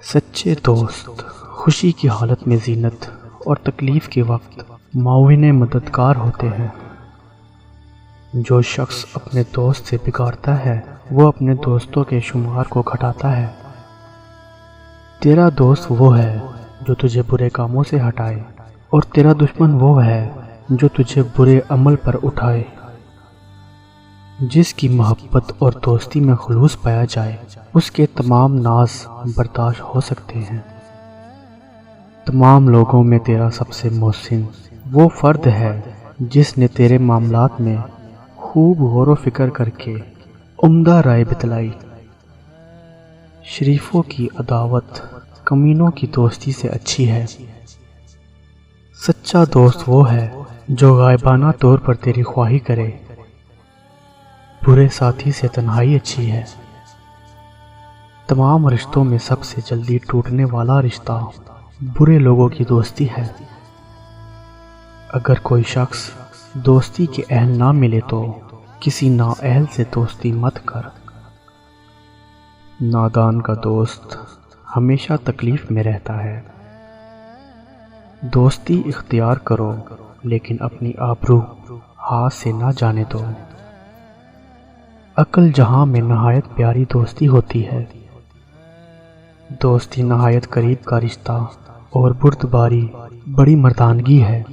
سچے دوست خوشی کی حالت میں زینت اور تکلیف کے وقت معاون مددگار ہوتے ہیں۔ جو شخص اپنے دوست سے بگاڑتا ہے وہ اپنے دوستوں کے شمار کو گھٹاتا ہے۔ تیرا دوست وہ ہے جو تجھے برے کاموں سے ہٹائے، اور تیرا دشمن وہ ہے جو تجھے برے عمل پر اٹھائے۔ جس کی محبت اور دوستی میں خلوص پایا جائے اس کے تمام ناز برداشت ہو سکتے ہیں۔ تمام لوگوں میں تیرا سب سے محسن وہ فرد ہے جس نے تیرے معاملات میں خوب غور و فکر کر کے عمدہ رائے بتلائی۔ شریفوں کی عداوت کمینوں کی دوستی سے اچھی ہے۔ سچا دوست وہ ہے جو غائبانہ طور پر تیری خواہی کرے۔ برے ساتھی سے تنہائی اچھی ہے۔ تمام رشتوں میں سب سے جلدی ٹوٹنے والا رشتہ برے لوگوں کی دوستی ہے۔ اگر کوئی شخص دوستی کے اہل نہ ملے تو کسی نااہل سے دوستی مت کر۔ نادان کا دوست ہمیشہ تکلیف میں رہتا ہے۔ دوستی اختیار کرو لیکن اپنی آبرو ہاتھ سے نہ جانے دو۔ عقل جہاں میں نہایت پیاری دوستی ہوتی ہے۔ دوستی نہایت قریب کا رشتہ اور بردباری بڑی مردانگی ہے۔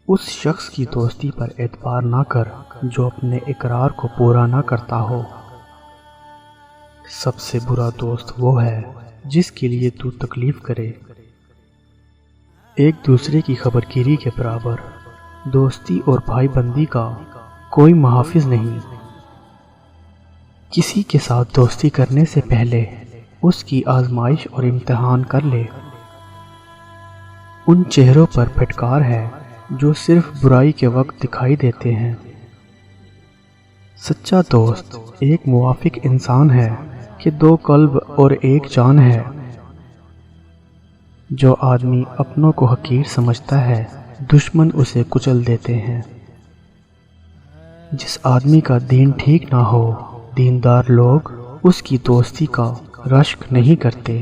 اس شخص کی دوستی پر اعتبار نہ کر جو اپنے اقرار کو پورا نہ کرتا ہو۔ سب سے برا دوست وہ ہے جس کے لیے تو تکلیف کرے۔ ایک دوسرے کی خبرگیری کے برابر دوستی اور بھائی بندی کا کوئی محافظ نہیں۔ کسی کے ساتھ دوستی کرنے سے پہلے اس کی آزمائش اور امتحان کر لے۔ ان چہروں پر پھٹکار ہے جو صرف برائی کے وقت دکھائی دیتے ہیں۔ سچا دوست ایک موافق انسان ہے کہ دو قلب اور ایک جان ہے۔ جو آدمی اپنوں کو حقیر سمجھتا ہے دشمن اسے کچل دیتے ہیں۔ جس آدمی کا دین ٹھیک نہ ہو دیندار لوگ اس کی دوستی کا رشک نہیں کرتے۔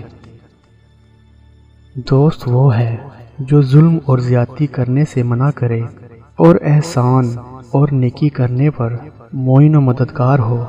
دوست وہ ہے جو ظلم اور زیادتی کرنے سے منع کرے اور احسان اور نیکی کرنے پر معین و مددگار ہو۔